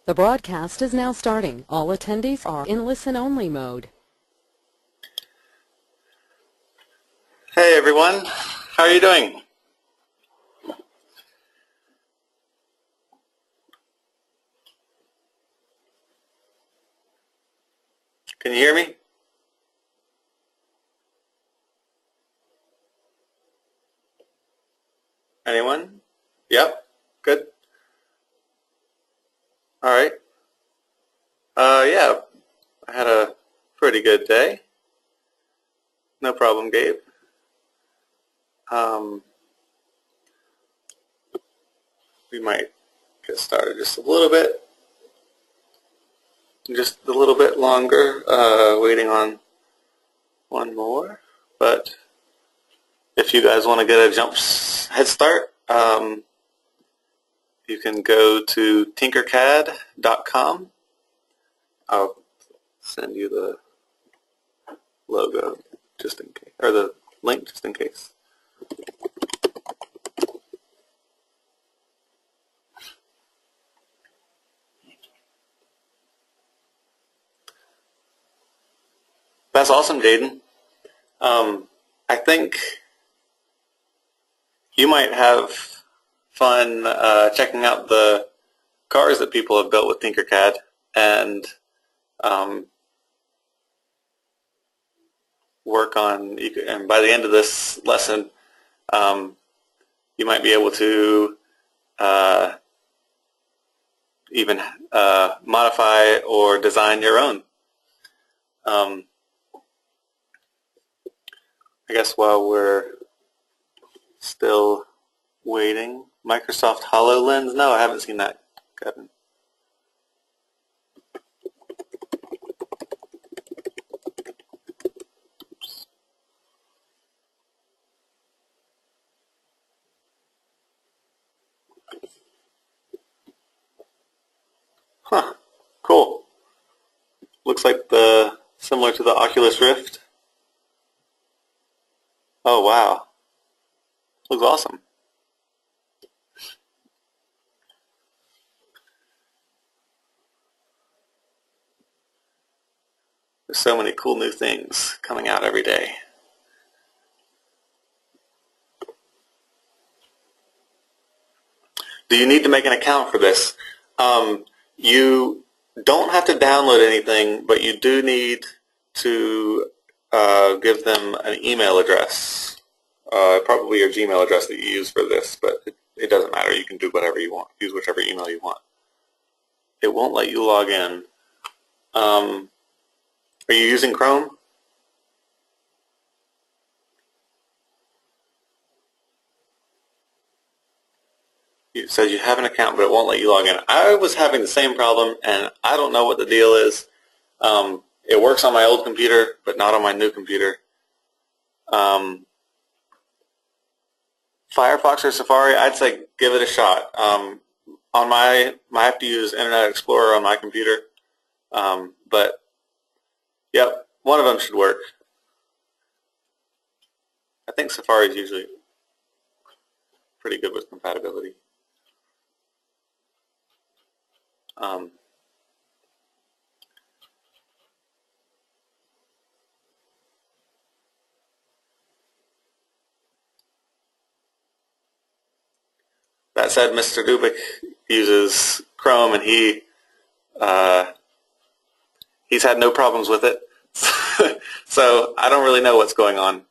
The broadcast is now starting. All attendees are in listen-only mode. Hey everyone, how are you doing? Can you hear me? Anyone? Yep, good. All right. Yeah, I had a pretty good day. No problem, Gabe. We might get started just a little bit longer, waiting on one more. But if you guys want to get a head start, you can go to tinkercad.com. I'll send you the logo just in case, or the link just in case. That's awesome, Jaden. I think you might have fun checking out the cars that people have built with Tinkercad, and work on. And by the end of this lesson, you might be able to even modify or design your own. I guess while we're still waiting, Microsoft HoloLens. No, I haven't seen that, Kevin. Huh. Cool. Looks like similar to the Oculus Rift. Oh wow. Looks awesome. There's so many cool new things coming out every day. Do you need to make an account for this? You don't have to download anything, but you do need to give them an email address. Probably your Gmail address that you use for this, but it doesn't matter. You can do whatever you want. Use whichever email you want. It won't let you log in. Are you using Chrome? It says you have an account, but it won't let you log in. I was having the same problem, and I don't know what the deal is. It works on my old computer, but not on my new computer. Firefox or Safari, I'd say give it a shot. On I have to use Internet Explorer on my computer, but yep, one of them should work. I think Safari is usually pretty good with compatibility. That said, Mr. Dubik uses Chrome, and he's had no problems with it. So I don't really know what's going on.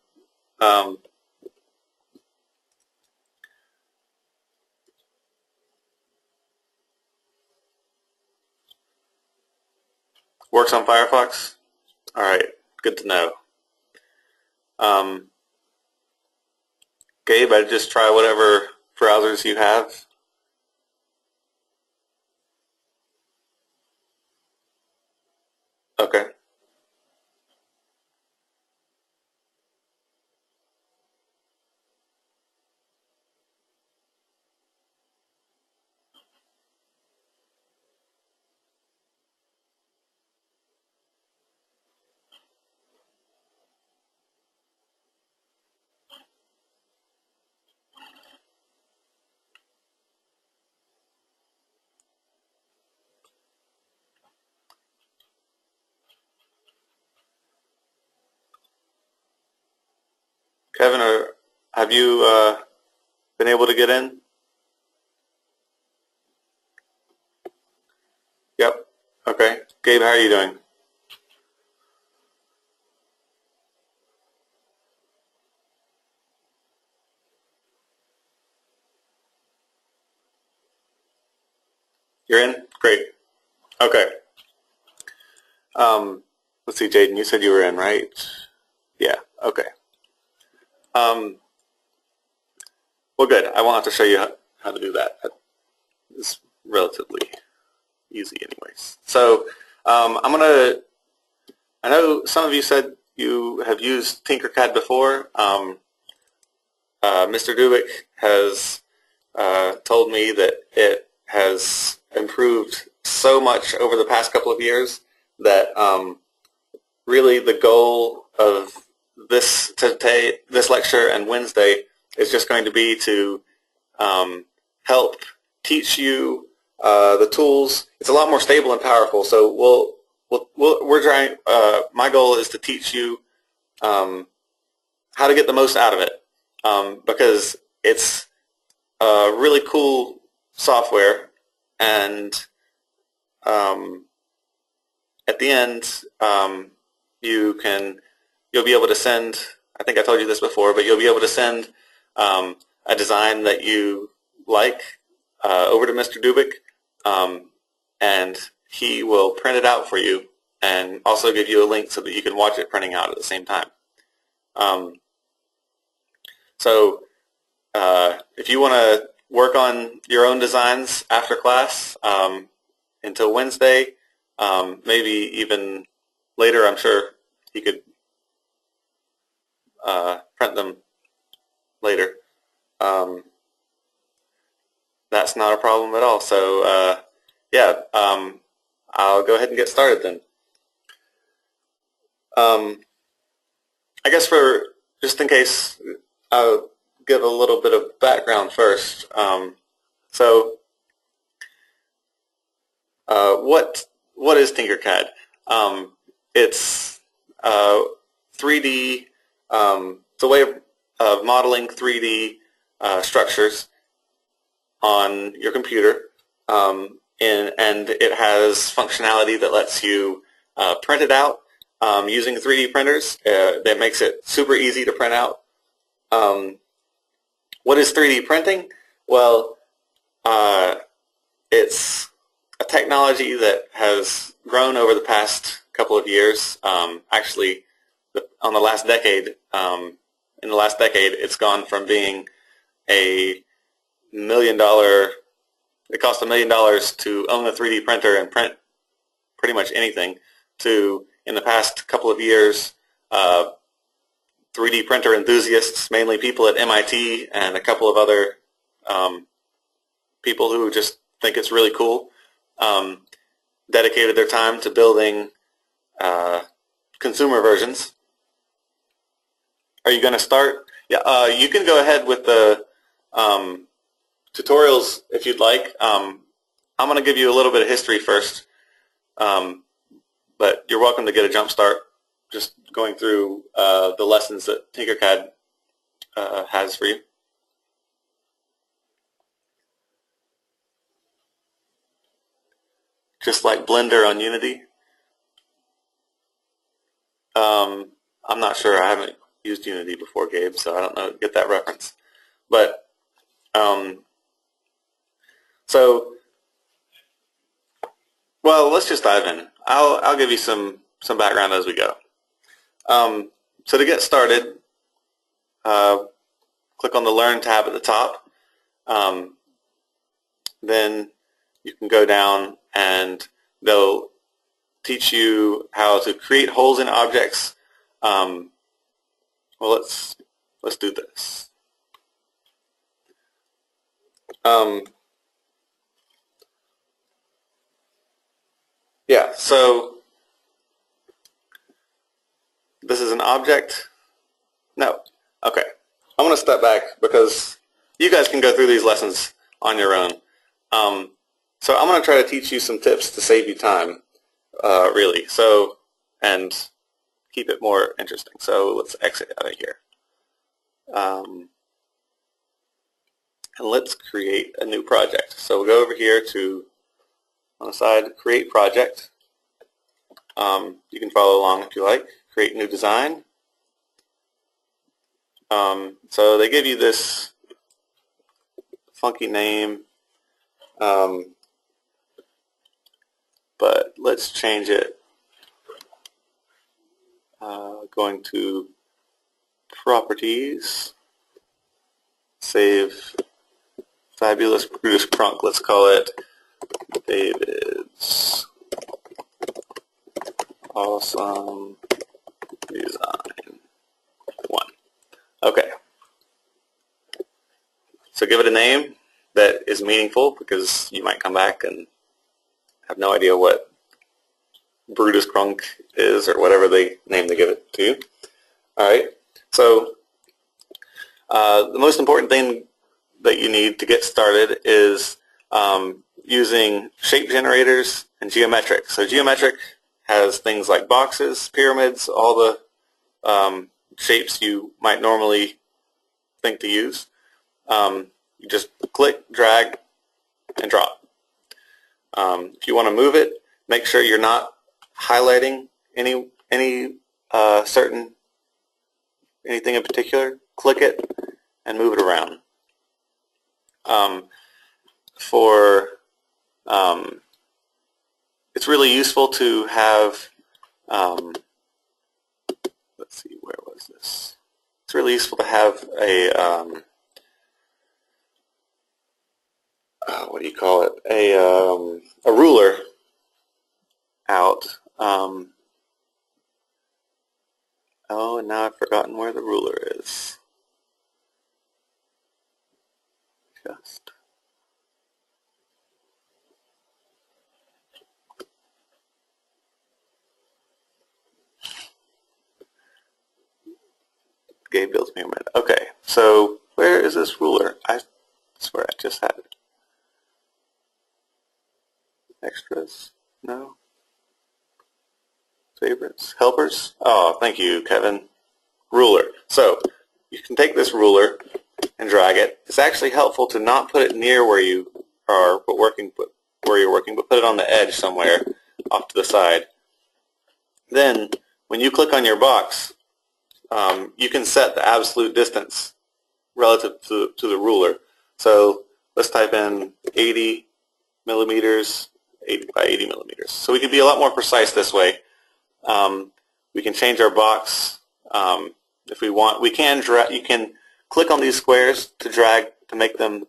Works on Firefox? All right, good to know. Gabe, I'd just try whatever browsers you have. Okay. Kevin, have you been able to get in? Yep. Okay. Gabe, how are you doing? You're in? Great. Okay. Let's see, Jaden, you said you were in, right? Yeah. Okay. Well, good. I won't have to show you how to do that. It's relatively easy anyways. So I'm going to, I know some of you said you have used Tinkercad before. Mr. Dubik has told me that it has improved so much over the past couple of years that really the goal of this lecture and Wednesday is just going to be to help teach you the tools. It's a lot more stable and powerful. So we're trying. My goal is to teach you how to get the most out of it because it's really cool software, and at the end you'll be able to send. I think I told you this before, but you'll be able to send a design that you like over to Mr. Dubik, and he will print it out for you and also give you a link so that you can watch it printing out at the same time. So if you want to work on your own designs after class until Wednesday, maybe even later, I'm sure he could print them later. That's not a problem at all. So yeah, I'll go ahead and get started then. I guess just in case, I'll give a little bit of background first. What is Tinkercad? It's 3D. It's a way of modeling 3D structures on your computer, and it has functionality that lets you print it out using 3D printers. That makes it super easy to print out. What is 3D printing? Well, it's a technology that has grown over the past couple of years. Actually, in the last decade, it's gone from being it cost $1 million to own a 3D printer and print pretty much anything, to, in the past couple of years, 3D printer enthusiasts, mainly people at MIT and a couple of other people who just think it's really cool, dedicated their time to building consumer versions. Are you going to start? Yeah, you can go ahead with the tutorials if you'd like. I'm going to give you a little bit of history first, but you're welcome to get a jump start just going through the lessons that Tinkercad has for you. Just like Blender on Unity. I'm not sure. I haven't used Unity before, Gabe, so I don't get that reference. But well, let's just dive in. I'll give you some background as we go. So to get started, click on the Learn tab at the top. Then you can go down and they'll teach you how to create holes in objects. Well, let's do this. Yeah, so this is an object. No. Okay. I'm going to step back because you guys can go through these lessons on your own. So I'm going to try to teach you some tips to save you time, really. So, and keep it more interesting. So let's exit out of here. and let's create a new project. So we'll go over here to, on the side, create project. You can follow along if you like. Create new design. So they give you this funky name, but let's change it. Going to properties, save Fabulous Brutus Crunk. Let's call it David's Awesome Design 1. Okay. So give it a name that is meaningful, because you might come back and have no idea what Brutus Crunk is, or whatever name they give it to you. Alright, so the most important thing that you need to get started is using shape generators and geometric. So geometric has things like boxes, pyramids, all the shapes you might normally think to use. You just click, drag, and drop. If you want to move it, make sure you're not highlighting any certain anything in particular. Click it and move it around. It's really useful to have, let's see, where was this? It's really useful to have a, what do you call it? A ruler out. Oh, and now I've forgotten where the ruler is. Just. Gabe builds me a minute. Okay, so where is this ruler? I swear I just had it. Extras? No? Favorites? Helpers? Oh, thank you, Kevin. Ruler. So, you can take this ruler and drag it. It's actually helpful to not put it near where you are, but where you're working, but put it on the edge somewhere off to the side. Then, when you click on your box, you can set the absolute distance relative to the ruler. So, let's type in 80 millimeters, 80 by 80 millimeters. So we can be a lot more precise this way. We can change our box if we want. You can click on these squares to drag to make them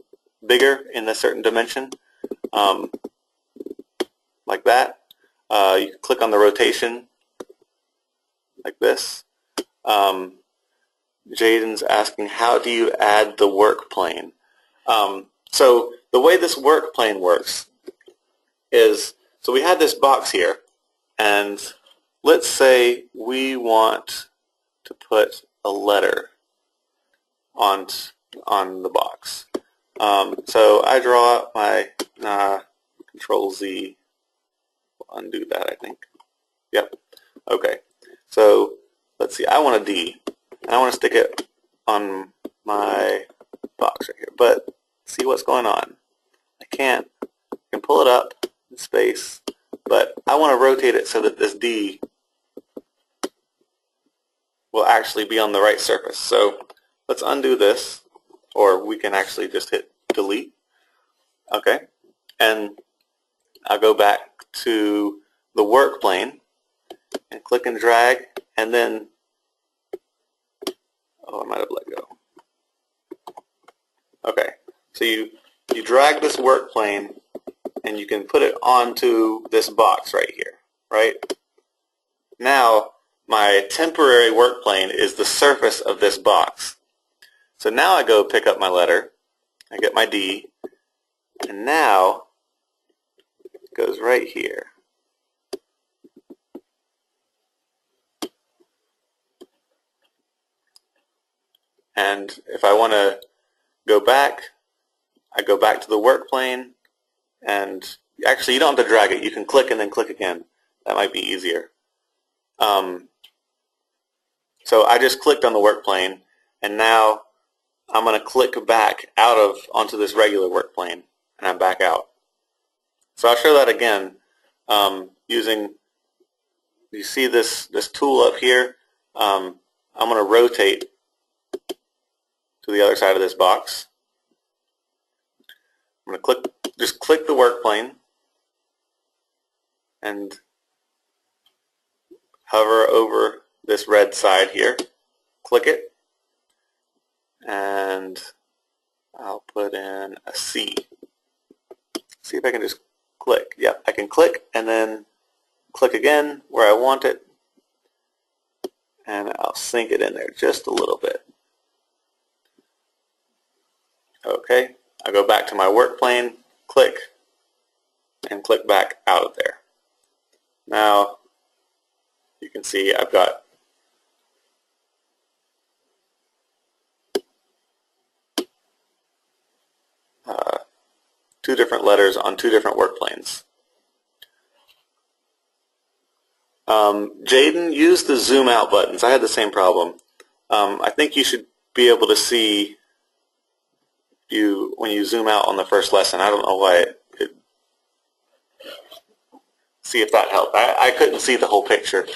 bigger in a certain dimension, like that. You can click on the rotation like this. Jaden's asking, how do you add the work plane? So the way this work plane works is, so we had this box here, and let's say we want to put a letter on the box. So I draw my Control Z. We'll undo that, I think. Yep. Okay. So let's see. I want a D, and I want to stick it on my box right here. But see what's going on. I can't. I can pull it up in space, but I want to rotate it so that this D will actually be on the right surface. So let's undo this, or we can actually just hit delete. Okay, and I'll go back to the work plane and click and drag, and then, oh, I might have let go. Okay, so you drag this work plane and you can put it onto this box right here, right? Now my temporary work plane is the surface of this box. So now I go pick up my letter, I get my D, and now it goes right here. And if I want to go back, I go back to the work plane, and actually you don't have to drag it. You can click and then click again. That might be easier. So I just clicked on the work plane, and now I'm going to click back onto this regular work plane, and I'm back out. So I'll show that again using, you see this tool up here. I'm going to rotate to the other side of this box. I'm going to just click the work plane and hover over this red side here. Click it, and I'll put in a C. See if I can just click. Yep, I can click and then click again where I want it, and I'll sink it in there just a little bit. Okay, I go back to my work plane, click, and click back out of there. Now you can see I've got two different letters on two different work planes. Jaden, use the zoom out buttons. I had the same problem. I think you should be able to see when you zoom out on the first lesson. I don't know why see if that helped. I couldn't see the whole picture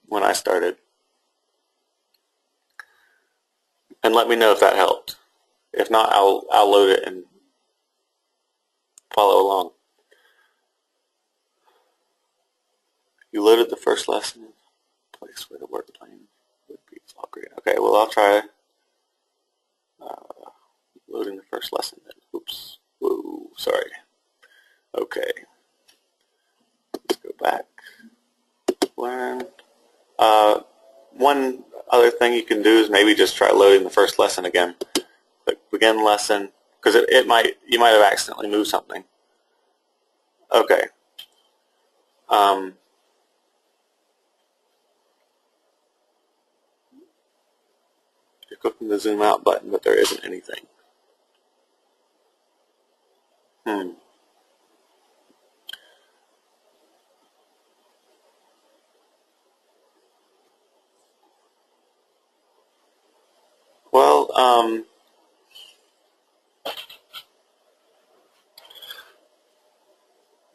when I started. And let me know if that helped. If not, I'll load it and follow along. You loaded the first lesson. Place where the work plane would be. It's all great. Okay, well I'll try loading the first lesson then. Oops. Whoa, sorry. Okay. Let's go back. Learn. One other thing you can do is maybe just try loading the first lesson again. Click begin lesson, because you might have accidentally moved something. Okay. You're clicking the zoom out button, but there isn't anything. Well,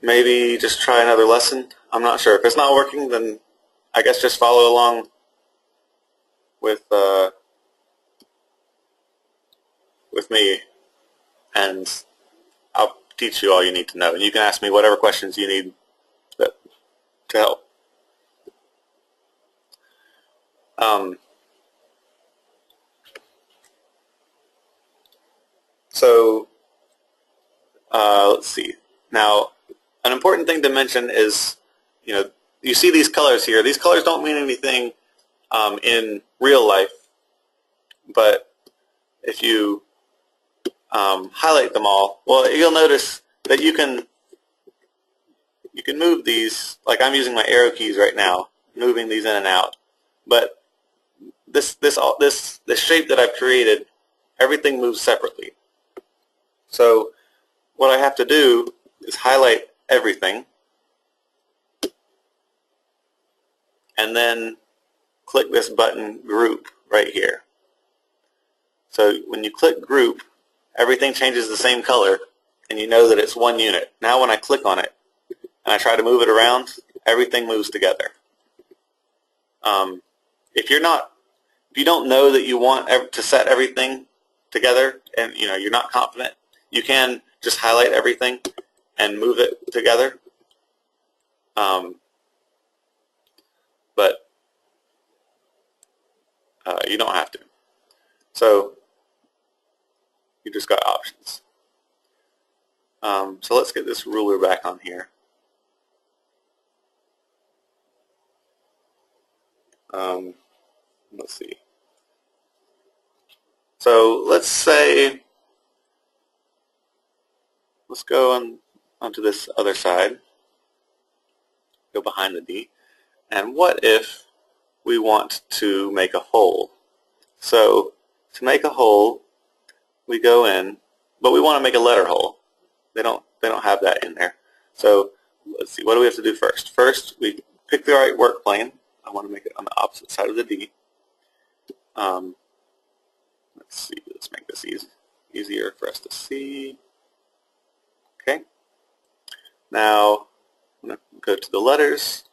maybe just try another lesson. I'm not sure. If it's not working, then I guess just follow along with me, and I'll teach you all you need to know. And you can ask me whatever questions you need to help. So let's see. Now, an important thing to mention is, you see these colors here. These colors don't mean anything in real life, but if you highlight them all, well, you'll notice that you can move these. Like I'm using my arrow keys right now, moving these in and out. But this shape that I've created, everything moves separately. So what I have to do is highlight everything and then click this button group right here. So when you click group, everything changes the same color and you know that it's one unit. Now when I click on it and I try to move it around, everything moves together. If you don't know that you want to set everything together and you're not confident, you can just highlight everything and move it together. But you don't have to. So you just got options. So let's get this ruler back on here. Let's see. So let's go onto this other side. Go behind the D. And what if we want to make a hole? So to make a hole, we go in, but we want to make a letter hole. They don't have that in there. So let's see, what do we have to do first? First, we pick the right work plane. I want to make it on the opposite side of the D. Let's Let's see, let's make this easier for us to see. Okay. Now, I'm going to go to the letters,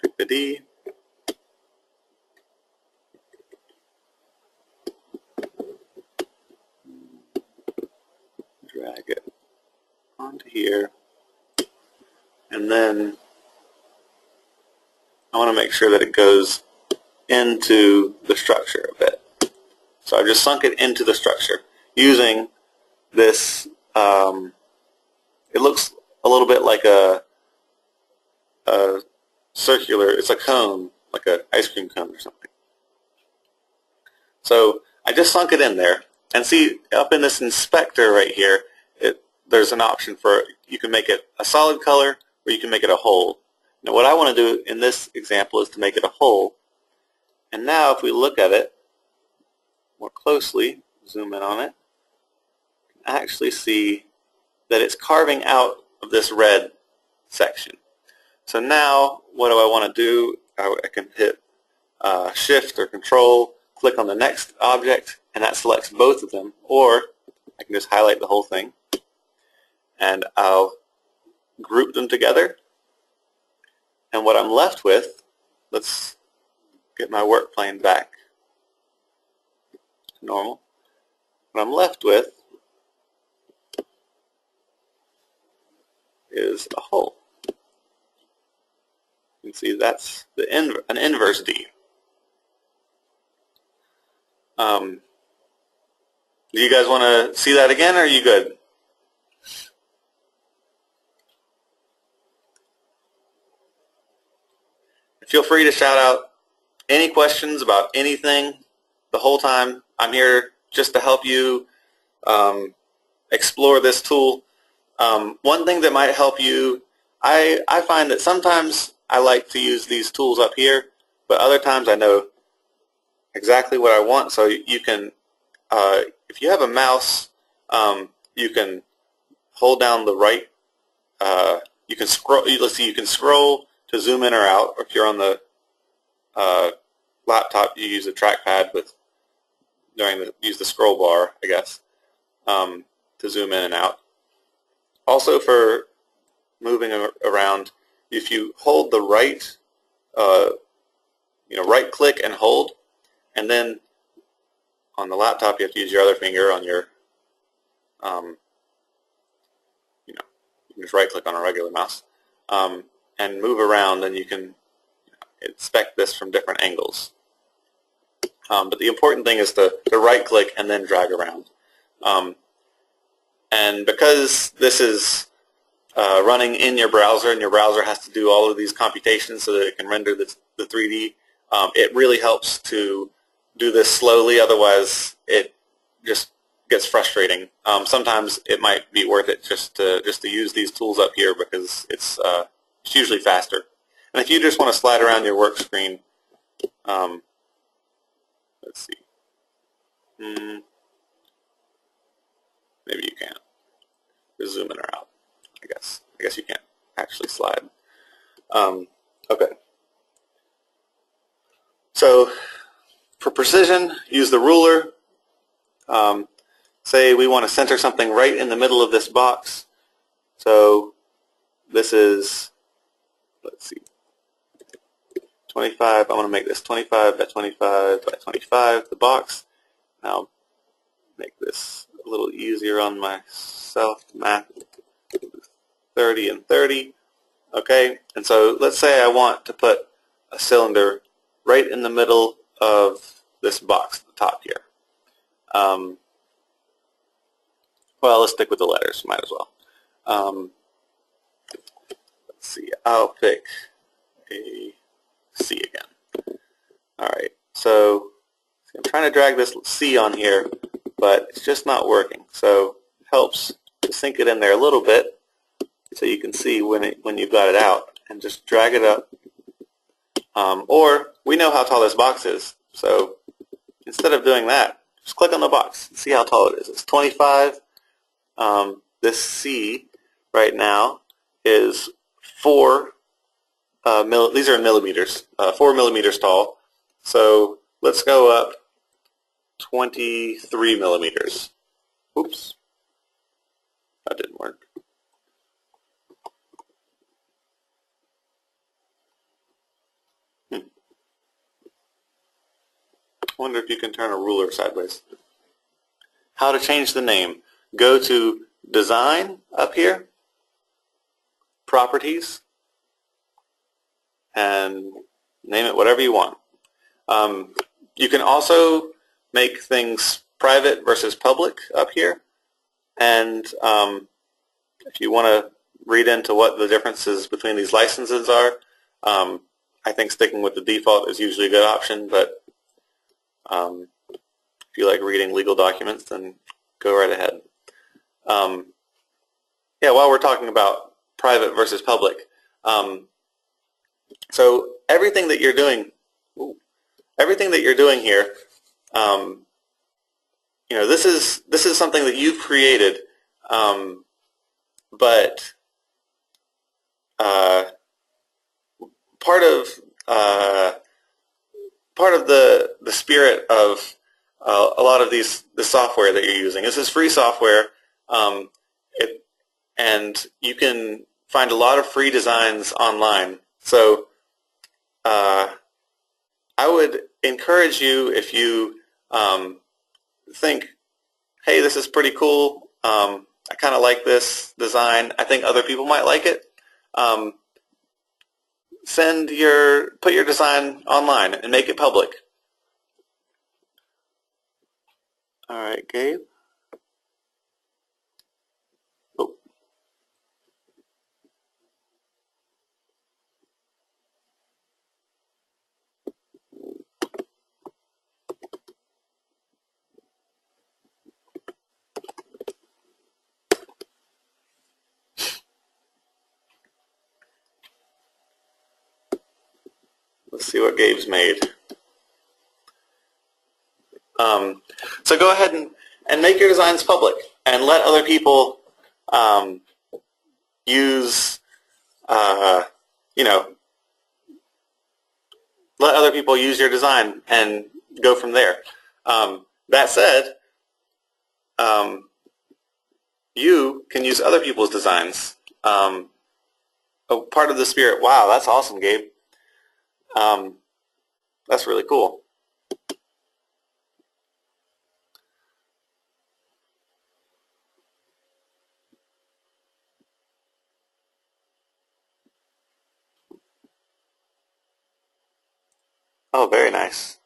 pick the D. Drag it onto here. And then I want to make sure that it goes into the structure a bit. So I've just sunk it into the structure using this, it looks a little bit like a circular, it's a cone, like an ice cream cone or something. So I just sunk it in there, and see up in this inspector right here, there's an option for, you can make it a solid color or you can make it a hole. Now what I want to do in this example is to make it a hole. And now if we look at it more closely, zoom in on it, you can actually see that it's carving out of this red section. So now what do I want to do? I can hit Shift or Control, click on the next object, and that selects both of them, or I can just highlight the whole thing and I'll group them together. And what I'm left with, let's get my work plane back to normal. What I'm left with is a hole. You can see that's an inverse D. Do you guys want to see that again, or are you good? Feel free to shout out any questions about anything the whole time. I'm here just to help you explore this tool. One thing that might help you, I find that sometimes I like to use these tools up here, but other times I know exactly what I want. So you can, if you have a mouse, you can hold down the right, you can scroll, let's see, you can scroll to zoom in or out, or if you're on the laptop, you use a trackpad with use the scroll bar, I guess, to zoom in and out. Also, for moving around, if you hold the right, right click and hold, and then on the laptop you have to use your other finger on your, you can just right click on a regular mouse. And move around, and you can inspect this from different angles. But the important thing is to right click and then drag around. And because this is running in your browser, and your browser has to do all of these computations so that it can render the 3D, it really helps to do this slowly, otherwise it just gets frustrating. Sometimes it might be worth it just to use these tools up here, because it's usually faster. And if you just want to slide around your work screen, let's see, maybe you can't. Just zoom in or out, I guess. I guess you can't actually slide. Okay. So for precision, use the ruler. Say we want to center something right in the middle of this box. So this is, let's see, 25. I want to make this 25 by 25 by 25, the box. Now make this a little easier on myself to math. 30 and 30. Okay, and so let's say I want to put a cylinder right in the middle of this box at the top here. Well, let's stick with the letters, might as well. Let's see, I'll pick a C again. Alright, so I'm trying to drag this C on here, but it's just not working. So it helps to sink it in there a little bit so you can see when you've got it out, and just drag it up. Or we know how tall this box is, so instead of doing that, just click on the box and see how tall it is. It's 25. This C right now is 4 these are in millimeters, 4 millimeters tall. So let's go up 23 millimeters. Oops, that didn't work. I wonder if you can turn a ruler sideways. How to change the name. Go to Design up here, Properties, and name it whatever you want. You can also make things private versus public up here, and if you want to read into what the differences between these licenses are, I think sticking with the default is usually a good option, but if you like reading legal documents, then go right ahead. Yeah, while we're talking about private versus public, so everything that you're doing here, you know, this is something that you've created, but part of the spirit of a lot of the software that you're using. This is free software, and you can find a lot of free designs online. So I would encourage you, if you think, hey, this is pretty cool, I kind of like this design, I think other people might like it, put your design online and make it public. All right, Gabe. Oh. Let's see what Gabe's made. So go ahead and make your designs public and let other people use, you know, let other people use your design and go from there. That said, you can use other people's designs. Part of the spirit. Wow, that's awesome, Gabe. That's really cool. Oh, very nice.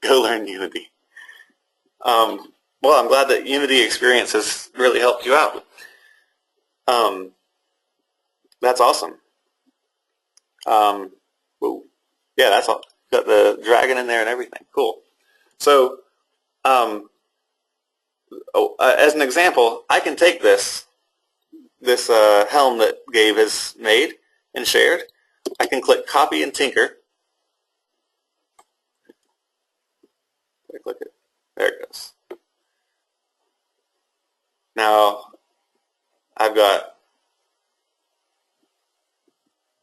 Go learn Unity. Well, I'm glad that Unity experience has really helped you out. That's awesome. Yeah, that's all. Got the dragon in there and everything. Cool. So, as an example, I can take this helm that Gabe has made and shared. I can click Copy and Tinker. Click it. There it goes. Now, I've got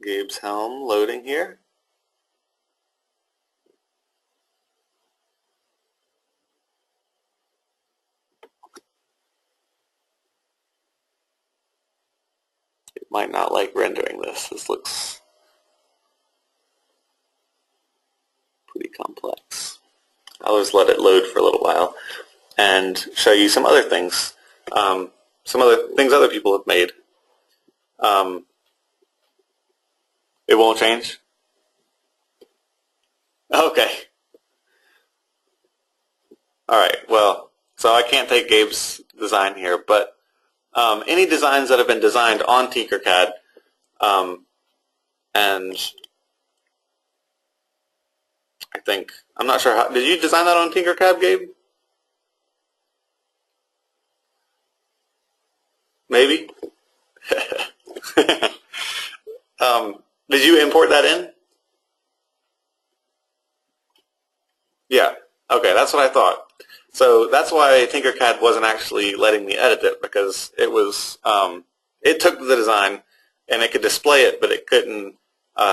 Gabe's helm loading here. It might not like rendering this. This looks pretty complex. I'll just let it load for a little while and show you some other things. Some other things other people have made. It won't change? Okay. Alright, well, so I can't take Gabe's design here, but any designs that have been designed on Tinkercad, and I think, I'm not sure how, did you design that on Tinkercad, Gabe? Maybe? Did you import that in? Yeah. Okay, that's what I thought. So that's why Tinkercad wasn't actually letting me edit it, because it was it took the design and it could display it, but it couldn't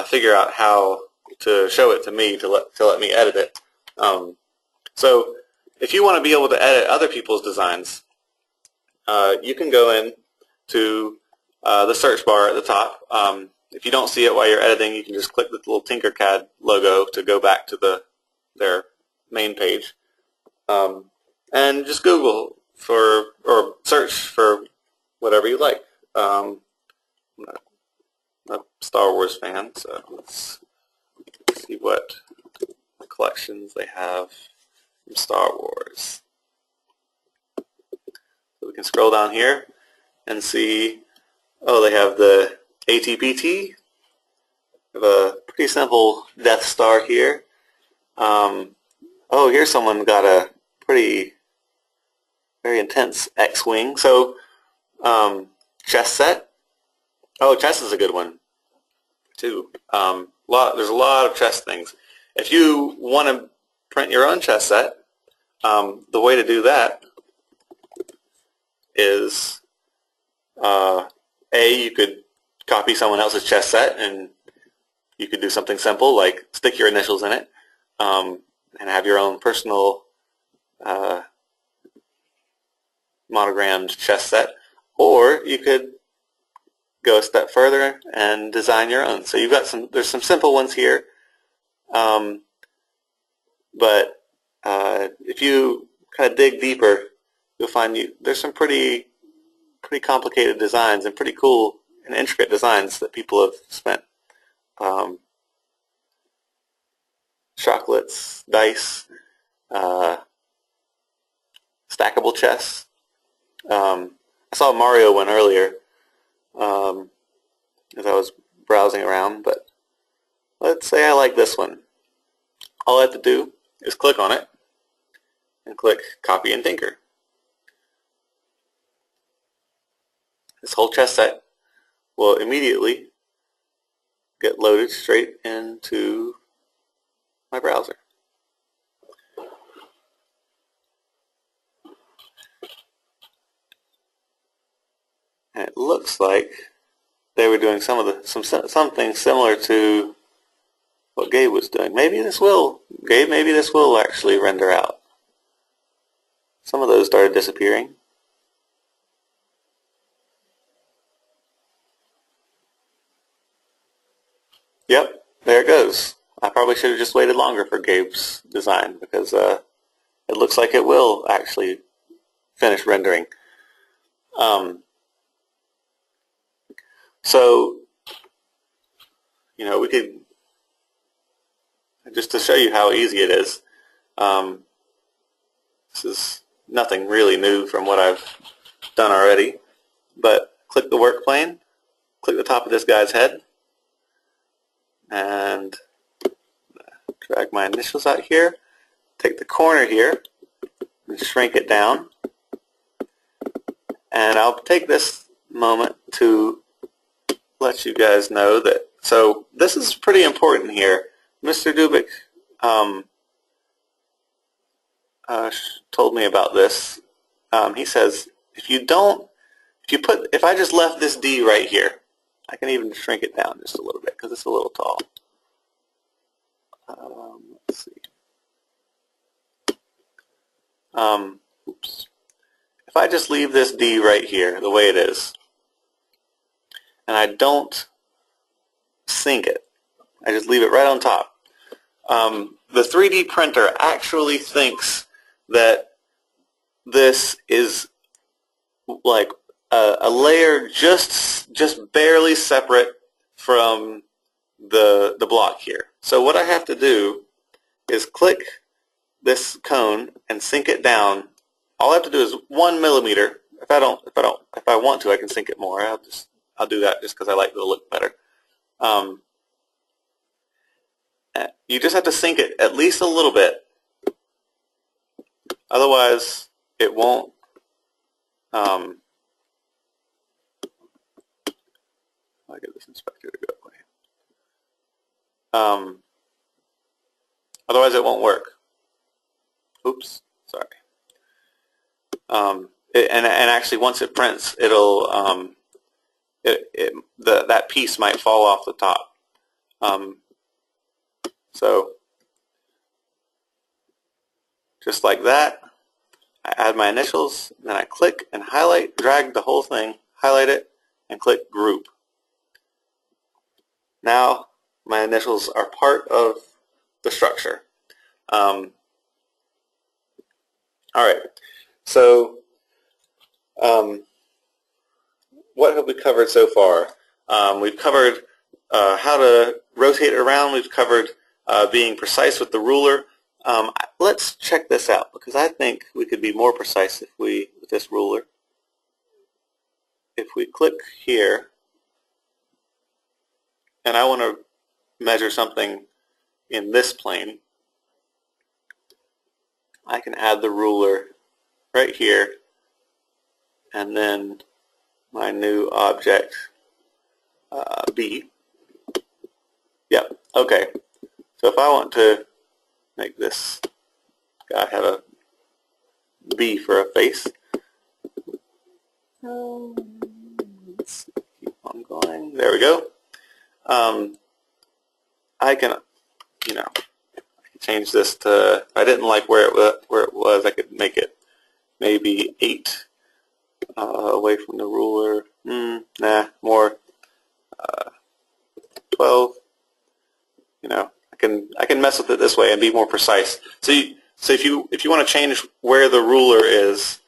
figure out how to show it to me to let me edit it. So if you want to be able to edit other people's designs, you can go in to the search bar at the top. If you don't see it while you're editing, you can just click the little Tinkercad logo to go back to their main page. And just Google for, or search for whatever you like. I'm a Star Wars fan, so let's see what collections they have from Star Wars. So we can scroll down here and see, oh, they have the AT-PT. They have a pretty simple Death Star here. Oh, here's someone got a very intense X-Wing. So, chess set. Oh, chess is a good one, too. There's a lot of chess things. If you want to print your own chess set, the way to do that is, you could copy someone else's chess set, and you could do something simple like stick your initials in it, and have your own personal monogrammed chess set. Or you could go a step further and design your own. So you've got there's some simple ones here, but if you kind of dig deeper, you'll find there's some pretty complicated designs and pretty cool and intricate designs that people have spent. Chocolates, dice, stackable chess. I saw a Mario one earlier as I was browsing around, but let's say I like this one. All I have to do is click on it and click Copy and Tinker. This whole chess set will immediately get loaded straight into my browser. And it looks like they were doing something similar to what Gabe was doing. Maybe this will actually render out. Some of those started disappearing. Yep, there it goes. I probably should have just waited longer for Gabe's design, because it looks like it will actually finish rendering. So, we could, just to show you how easy it is, this is nothing really new from what I've done already, but click the work plane, click the top of this guy's head, and drag my initials out here, take the corner here, and shrink it down, and I'll take this moment to let you guys know that, so this is pretty important here. Mr. Dubik told me about this. He says if I just left this D right here, I can even shrink it down just a little bit because it's a little tall. Let's see. Oops. If I just leave this D right here the way it is, and I don't sync it, I just leave it right on top, the 3D printer actually thinks that this is like a layer just barely separate from the block here. So what I have to do is click this cone and sync it down. All I have to do is 1 millimeter. If I want to, I can sync it more. I'll do that just because I like the look better. You just have to sync it at least a little bit. Otherwise, it won't. I get this inspector to go away. Otherwise, it won't work. Oops, sorry. And actually, once it prints, it'll that piece might fall off the top. So just like that. I add my initials, then I click and highlight, drag the whole thing, highlight it, and click Group. Now my initials are part of the structure. All right, so what have we covered so far? We've covered how to rotate it around. We've covered being precise with the ruler. Let's check this out, because I think we could be more precise with this ruler. If we click here, and I want to measure something in this plane, I can add the ruler right here, and then my new object, B. Yep, okay. So if I want to make this guy have a B for a face, let's keep on going. There we go. I can, change this to, if I didn't like where it was, I could make it maybe 8 away from the ruler. Nah, more 12. I can mess with it this way and be more precise. So if you want to change where the ruler is,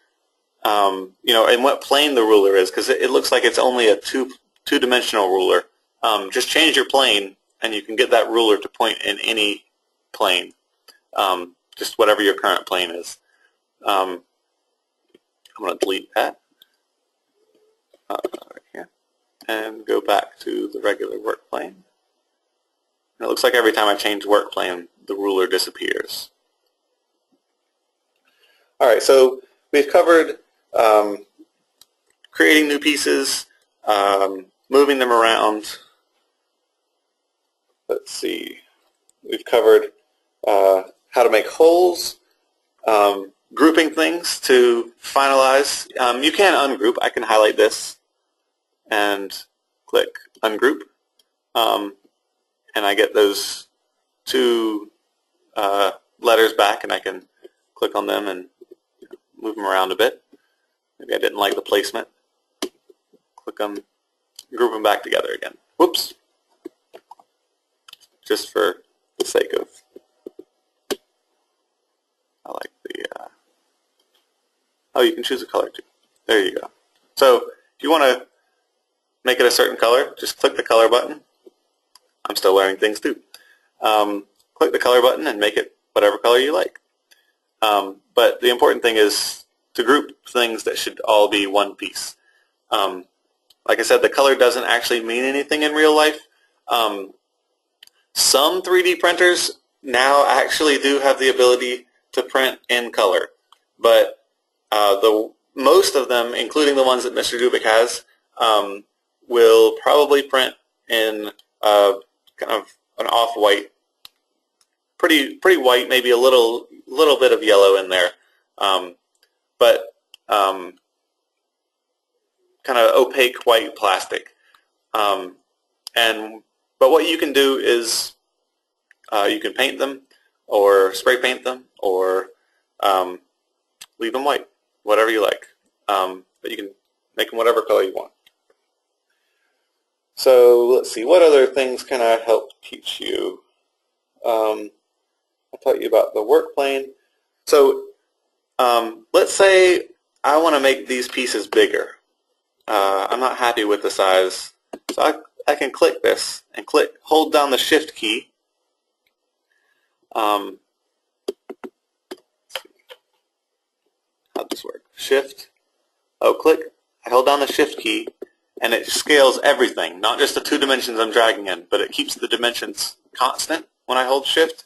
and what plane the ruler is, because it looks like it's only a two-dimensional ruler. Just change your plane, and you can get that ruler to point in any plane, just whatever your current plane is. I'm going to delete that right here, and go back to the regular work plane. And it looks like every time I change work plane, the ruler disappears. All right, so we've covered creating new pieces, moving them around. Let's see. We've covered how to make holes, grouping things to finalize. You can ungroup. I can highlight this and click Ungroup. And I get those 2 letters back, and I can click on them and move them around a bit. Maybe I didn't like the placement. Click them, group them back together again. Whoops. Just for the sake of, I like the, oh, you can choose a color too. There you go. So if you want to make it a certain color, just click the color button. I'm still learning things too. Click the color button and make it whatever color you like. But the important thing is to group things that should all be one piece. Like I said, the color doesn't actually mean anything in real life. Some 3D printers now actually do have the ability to print in color, but most of them, including the ones that Mr. Dubik has, will probably print in kind of an off-white, pretty white, maybe a little bit of yellow in there, but kind of opaque white plastic. But what you can do is you can paint them, or spray paint them, or leave them white, whatever you like. But you can make them whatever color you want. So let's see, what other things can I help teach you? I taught you about the work plane. So let's say I want to make these pieces bigger. I'm not happy with the size, so I can click this and hold down the Shift key. Let's see. How'd this work? Shift. Click. I hold down the Shift key, and it scales everything, not just the 2 dimensions I'm dragging in, but it keeps the dimensions constant when I hold Shift.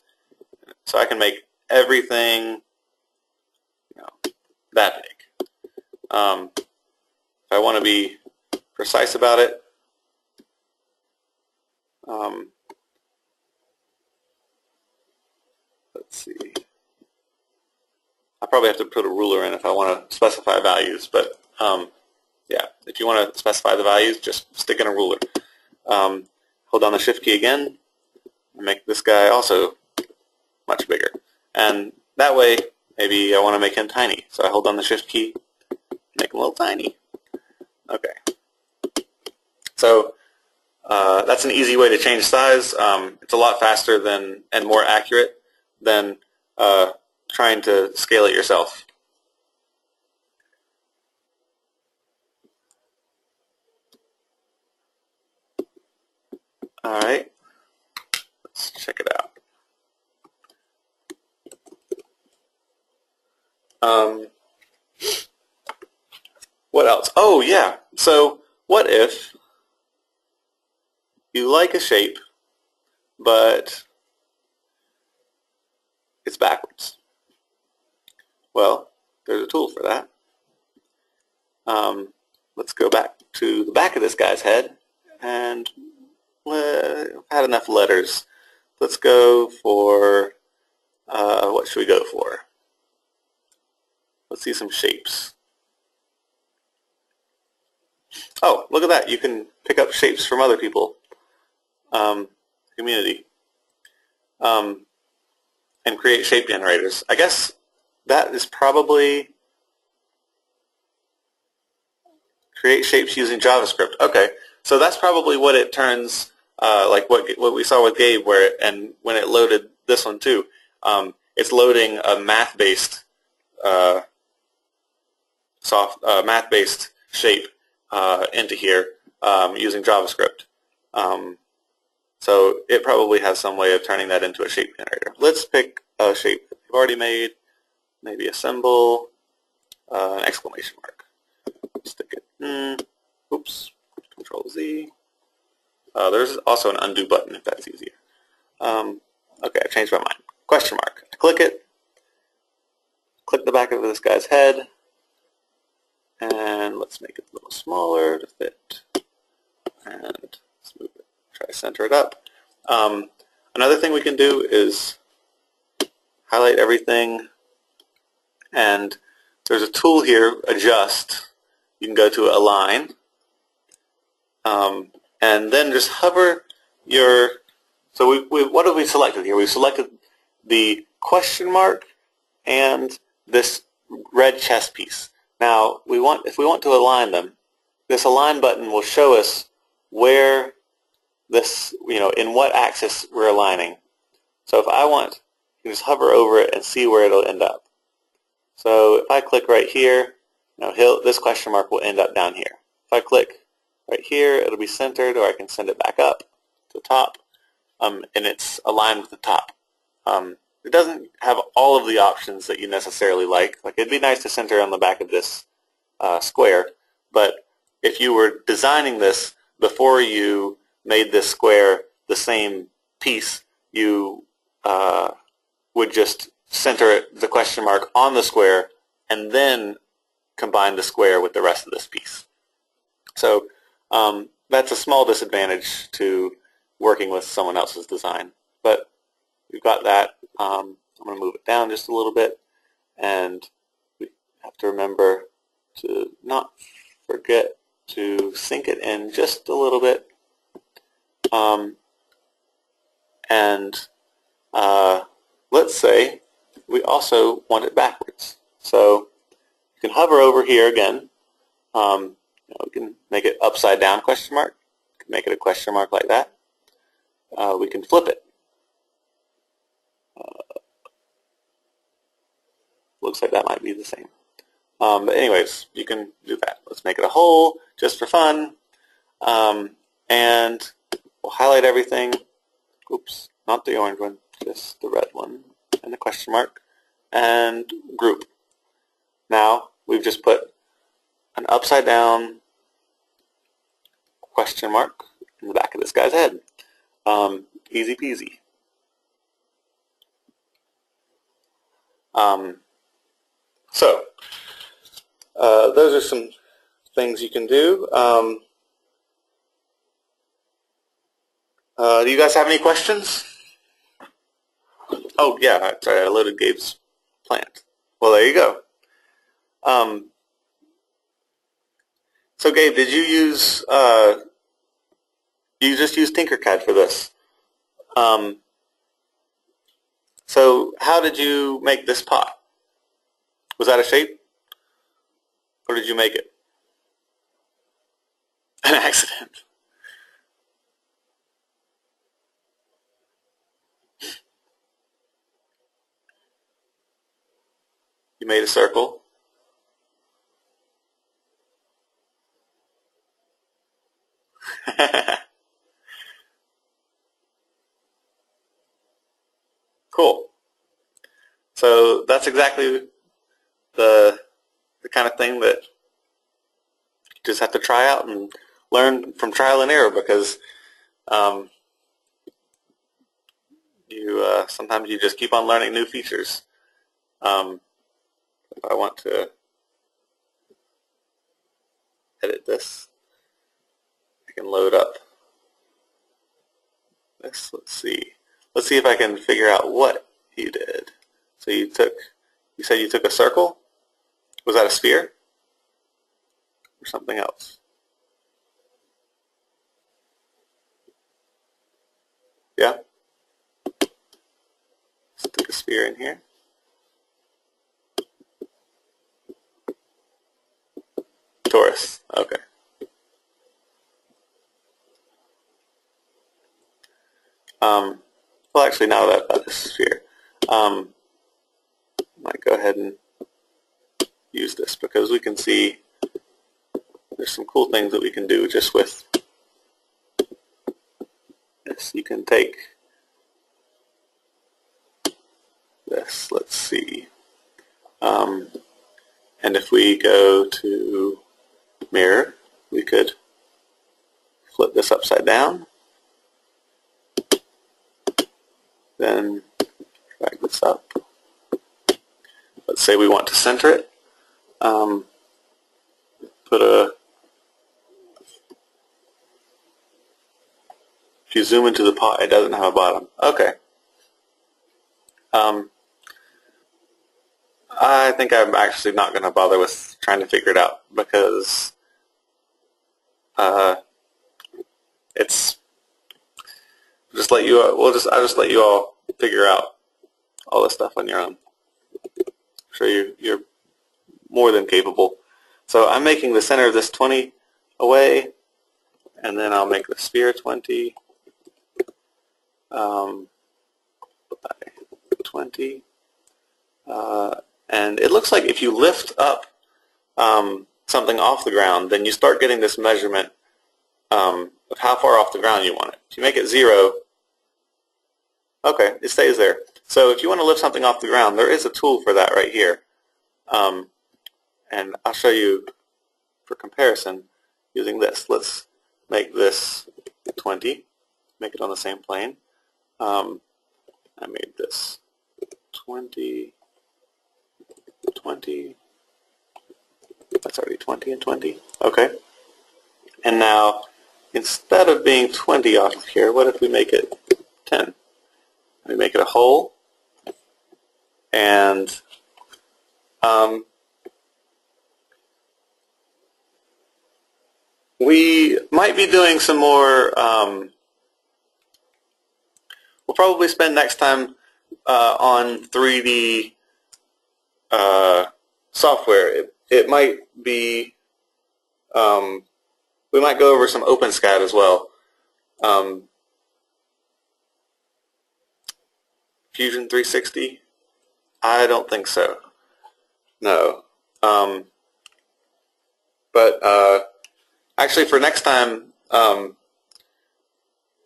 So I can make everything that big. If I want to be precise about it, let's see. I probably have to put a ruler in if I want to specify values, but yeah, if you want to specify the values, just stick in a ruler. Hold down the Shift key again and make this guy also much bigger. And that way, Maybe I want to make him tiny, so I hold down the Shift key, make him a little tiny. Okay. So that's an easy way to change size. It's a lot faster than and more accurate than trying to scale it yourself. All right, let's check it out. What else? Oh yeah. So what if you like a shape, but it's backwards? Well, there's a tool for that. Let's go back to the back of this guy's head, and I've had enough letters. Let's go for, what should we go for? Let's see some shapes. Oh, look at that. You can pick up shapes from other people, community, and create shape generators. I guess that is probably create shapes using JavaScript. Okay, so that's probably what it turns, like what we saw with Gabe, and when it loaded this one too, it's loading a math-based math-based shape into here using JavaScript. So it probably has some way of turning that into a shape generator. Let's pick a shape that we've already made, maybe a symbol, an exclamation mark. Stick it. Oops. Control Z. There's also an undo button if that's easier. Okay, I've changed my mind. Question mark. I click it. Click the back of this guy's head. And let's make it a little smaller to fit. And let's move it. Try to center it up. Another thing we can do is highlight everything. And there's a tool here, Adjust. You can go to Align. And then just hover your, so what have we selected here? We've selected the question mark and this red chess piece. Now, if we want to align them, this Align button will show us where this, in what axis we're aligning. So if I want, you can just hover over it and see where it'll end up. So if I click right here, this question mark will end up down here. If I click right here, it'll be centered, or I can send it back up to the top, and it's aligned with the top. It doesn't have all of the options that you necessarily like. Like, it'd be nice to center on the back of this square, but if you were designing this before you made this square the same piece, you would just center the question mark on the square and then combine the square with the rest of this piece. So that's a small disadvantage to working with someone else's design. But we've got that. I'm going to move it down just a little bit, and we have to remember to not forget to sink it in just a little bit. Let's say we also want it backwards. So you can hover over here again. We can make it upside down question mark. We can make it a question mark like that. We can flip it. Looks like that might be the same. But anyways, you can do that. Let's make it a whole just for fun. And we'll highlight everything. Oops, not the orange one, just the red one and the question mark. And group. Now we've just put an upside down question mark in the back of this guy's head. Easy peasy. So those are some things you can do. Do you guys have any questions? Oh yeah, sorry, I loaded Gabe's plant. Well, there you go. So Gabe, did you use you just used Tinkercad for this? So how did you make this pot? Was that a shape? Or did you make it? An accident. You made a circle. Cool. So that's exactly the kind of thing that you just have to try out and learn from trial and error, because sometimes you just keep on learning new features. If I want to edit this, I can load up this. Let's see if I can figure out what you did. So you said you took a circle? Was that a sphere? Or something else? Yeah? Stick a sphere in here. Torus. Okay. Well, actually, now that I've got this sphere, I might go ahead and use this, because we can see there's some cool things that we can do just with this. You can take this, let's see, and if we go to mirror, we could flip this upside down, then drag this up. Let's say we want to center it. If you zoom into the pot, it doesn't have a bottom. Okay. I think I'm actually not going to bother with trying to figure it out, because it's just let you. I'll just let you all figure out all this stuff on your own. I'm sure you're more than capable. So I'm making the center of this 20 away, and then I'll make the sphere 20 by 20. And it looks like if you lift up something off the ground, then you start getting this measurement of how far off the ground you want it. If you make it 0, okay, it stays there. So if you want to lift something off the ground, there is a tool for that right here. And I'll show you for comparison using this. Let's make this 20, make it on the same plane. I made this 20, 20, that's already 20 and 20, okay. And now, instead of being 20 off of here, what if we make it 10? We make it a hole, and we might be doing some more, we'll probably spend next time on 3D software. It might be, we might go over some OpenSCAD as well. Fusion 360? I don't think so. No. But actually, for next time,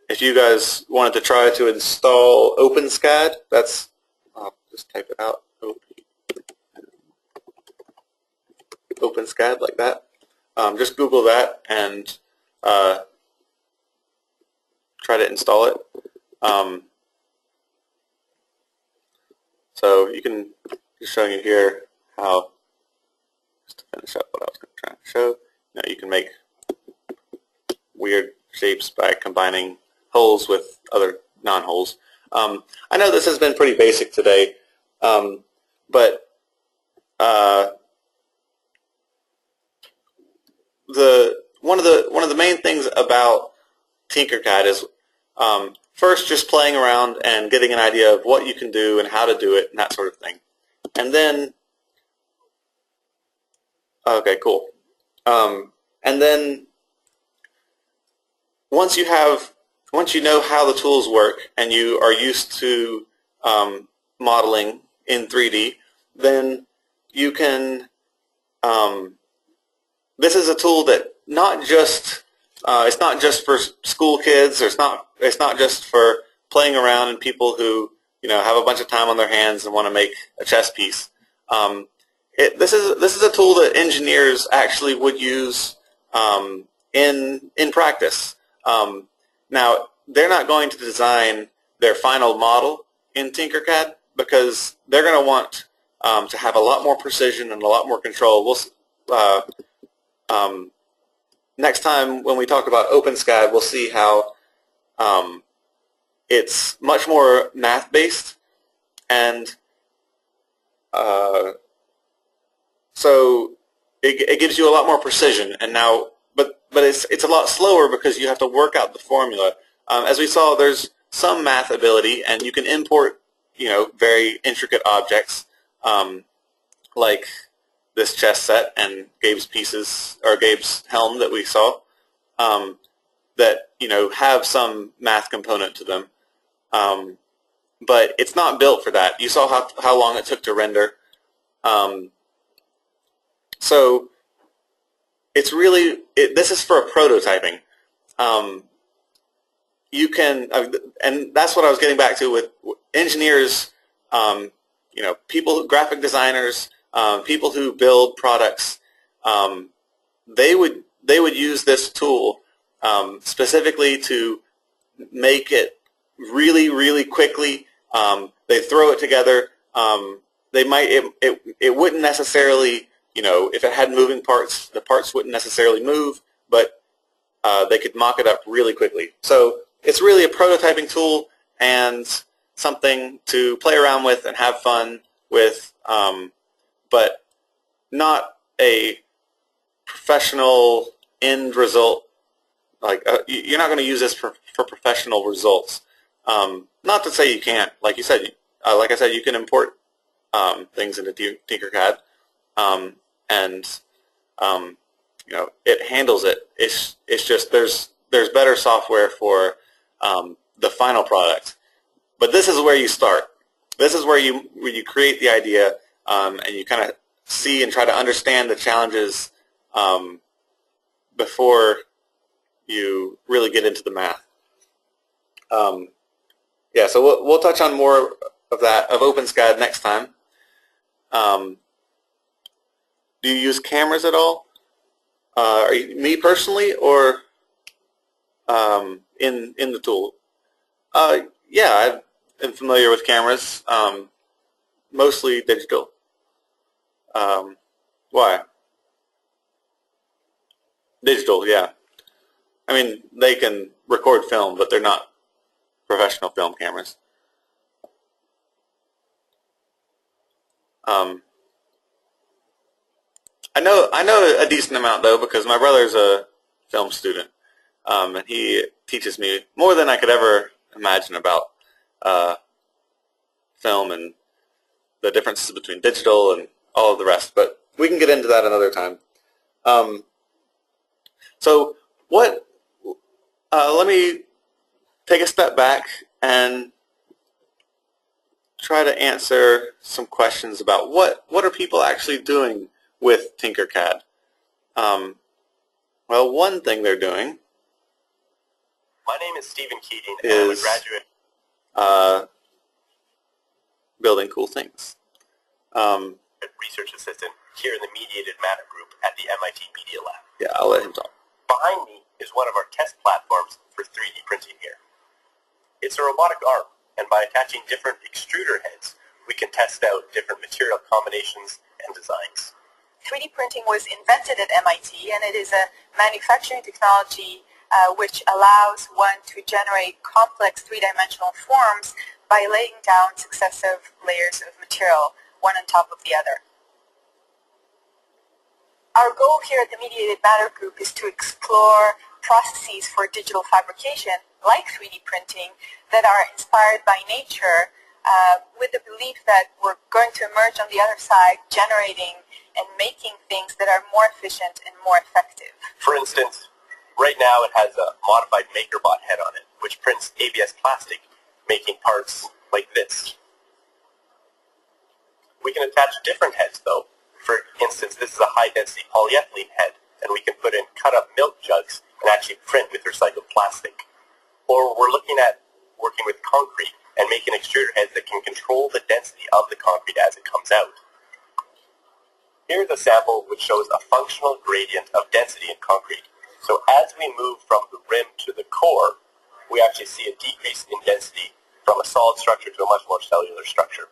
if you guys wanted to try to install OpenSCAD, that's, I'll just type it out, OpenSCAD, like that. Just Google that and try to install it. So you can, just showing you here how, just to finish up what I was going to try to show, you can make weird shapes by combining holes with other non-holes. I know this has been pretty basic today, but one of the main things about Tinkercad is first just playing around and getting an idea of what you can do and how to do it and that sort of thing. And then Okay, cool. And then once you know how the tools work and you are used to modeling in 3D, then you can. This is a tool that it's not just for school kids, or it's not just for playing around and people who have a bunch of time on their hands and want to make a chess piece. This is a tool that engineers actually would use in practice. Now, they're not going to design their final model in Tinkercad because they're going to want to have a lot more precision and a lot more control. Next time when we talk about OpenSCAD, we'll see how it's much more math-based, and so it gives you a lot more precision. And now, but it's a lot slower because you have to work out the formula. As we saw, there's some math ability, and you can import very intricate objects like this chess set and Gabe's pieces, or Gabe's helm that we saw, that have some math component to them. But it's not built for that. You saw how long it took to render. So it's really, this is for prototyping. You can, and that's what I was getting back to with engineers, people, graphic designers, people who build products. They would use this tool specifically to make it really, really quickly. They throw it together. They might, it wouldn't necessarily, if it had moving parts, the parts wouldn't necessarily move, but they could mock it up really quickly. So it's really a prototyping tool and something to play around with and have fun with, but not a professional end result. Like you're not going to use this for professional results. Not to say you can't. Like you said, like I said, you can import things into Tinkercad, and it handles it. It's just there's better software for the final product. But this is where you start. This is where you create the idea, and you kind of see and try to understand the challenges before you really get into the math. Yeah, so we'll touch on more of that, of OpenSCAD, next time. Do you use cameras at all? Me personally, or in the tool? Yeah, I'm familiar with cameras, mostly digital. Why? Digital, yeah. I mean, they can record film, but they're not professional film cameras. I know a decent amount though, because my brother's a film student, and he teaches me more than I could ever imagine about film and the differences between digital and all of the rest. But we can get into that another time. So what? Let me take a step back and try to answer some questions about what are people actually doing with Tinkercad. Well, one thing they're doing. My name is Stephen Keating, and I'm a graduate building cool things. Research assistant here in the Mediated Matter group at the MIT Media Lab. Yeah, I'll let him talk. Behind me is one of our test platforms for 3D printing here. It's a robotic arm, and by attaching different extruder heads, we can test out different material combinations and designs. 3D printing was invented at MIT, and it is a manufacturing technology which allows one to generate complex three-dimensional forms by laying down successive layers of material, one on top of the other. Our goal here at the Mediated Matter Group is to explore processes for digital fabrication, like 3D printing, that are inspired by nature, with the belief that we're going to emerge on the other side generating and making things that are more efficient and more effective. For instance, right now it has a modified MakerBot head on it, which prints ABS plastic, making parts like this. We can attach different heads though. For instance, this is a high-density polyethylene head, and we can put in cut-up milk jugs and actually print with recycled plastic. Or we're looking at working with concrete and making extruder heads that can control the density of the concrete as it comes out. Here's a sample which shows a functional gradient of density in concrete. So as we move from the rim to the core, we actually see a decrease in density from a solid structure to a much more cellular structure.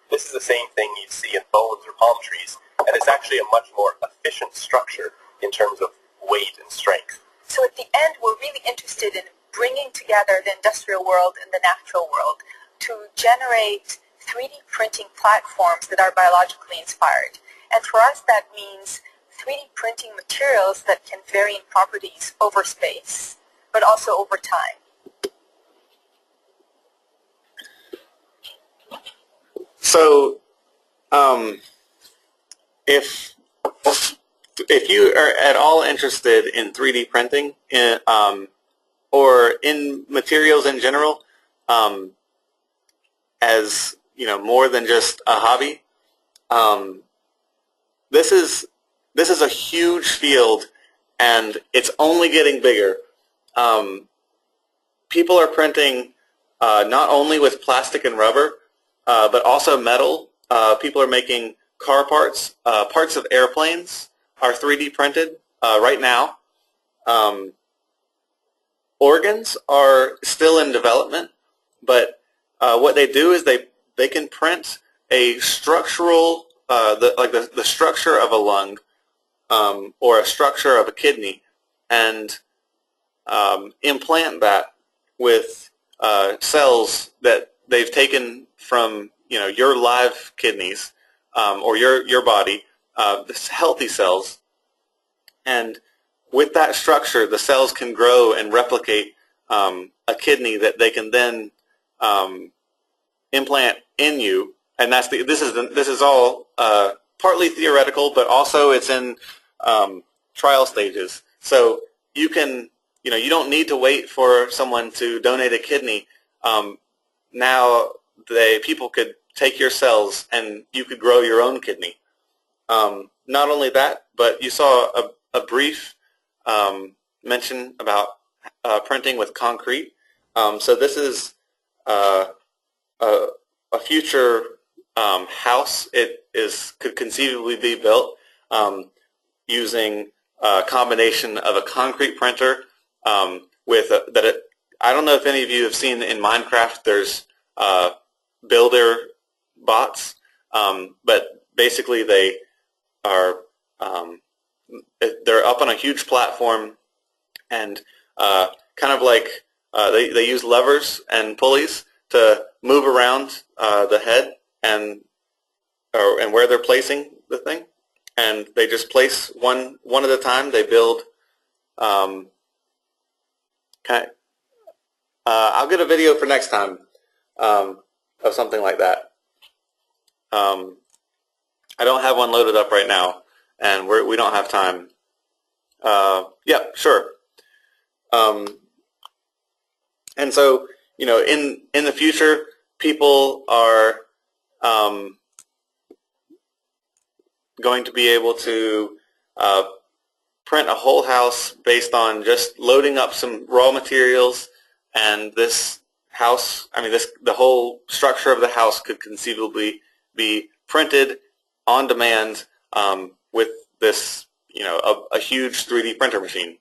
This is the same thing you see in bones or palm trees, and it's actually a much more efficient structure in terms of weight and strength. So at the end, we're really interested in bringing together the industrial world and the natural world to generate 3D printing platforms that are biologically inspired. And for us, that means 3D printing materials that can vary in properties over space, but also over time. So, if you are at all interested in 3D printing, or in materials in general, as more than just a hobby, this is a huge field, and it's only getting bigger. People are printing not only with plastic and rubber, but also metal. People are making car parts. Parts of airplanes are 3D printed right now. Organs are still in development, but what they do is they can print a structural, the structure of a lung or a structure of a kidney, and implant that with cells that they've taken from your live kidneys or your body, this healthy cells, and with that structure the cells can grow and replicate a kidney that they can then implant in you. And this is all partly theoretical, but also it's in trial stages. So you can you don't need to wait for someone to donate a kidney. Now people could take your cells and you could grow your own kidney. Not only that, but you saw a brief mention about printing with concrete. So this is a future house. It could conceivably be built using a combination of a concrete printer with I don't know if any of you have seen in Minecraft. There's builder bots, but basically they are they're up on a huge platform, and kind of like they use levers and pulleys to move around the head and where they're placing the thing, and they just place one at a time. They build. I'll get a video for next time of something like that. I don't have one loaded up right now, and we don't have time. Yeah, sure. And so, in the future, people are going to be able to print a whole house based on just loading up some raw materials, and this house, the whole structure of the house could conceivably be printed on demand with this, a huge 3D printer machine.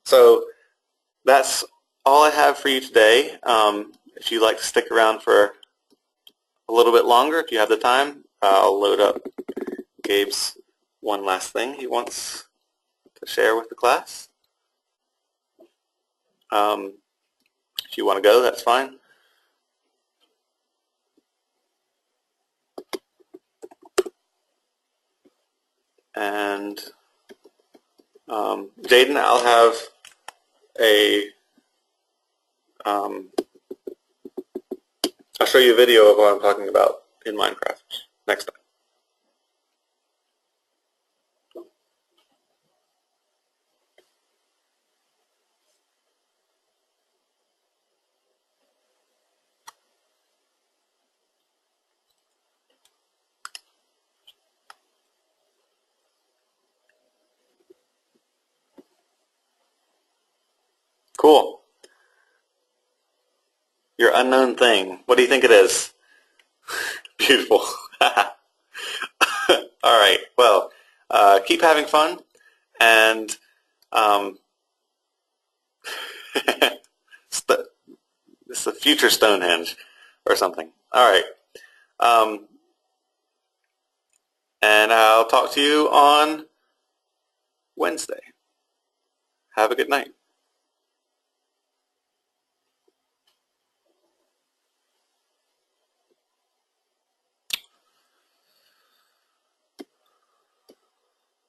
So that's all I have for you today. If you'd like to stick around for a little bit longer, if you have the time, I'll load up Gabe's one last thing he wants to share with the class. If you want to go, that's fine. And Jaden, I'll have I'll show you a video of what I'm talking about in Minecraft next time. Cool. Your unknown thing. What do you think it is? Beautiful. All right. Well, keep having fun, and it's the future Stonehenge or something. All right. And I'll talk to you on Wednesday. Have a good night.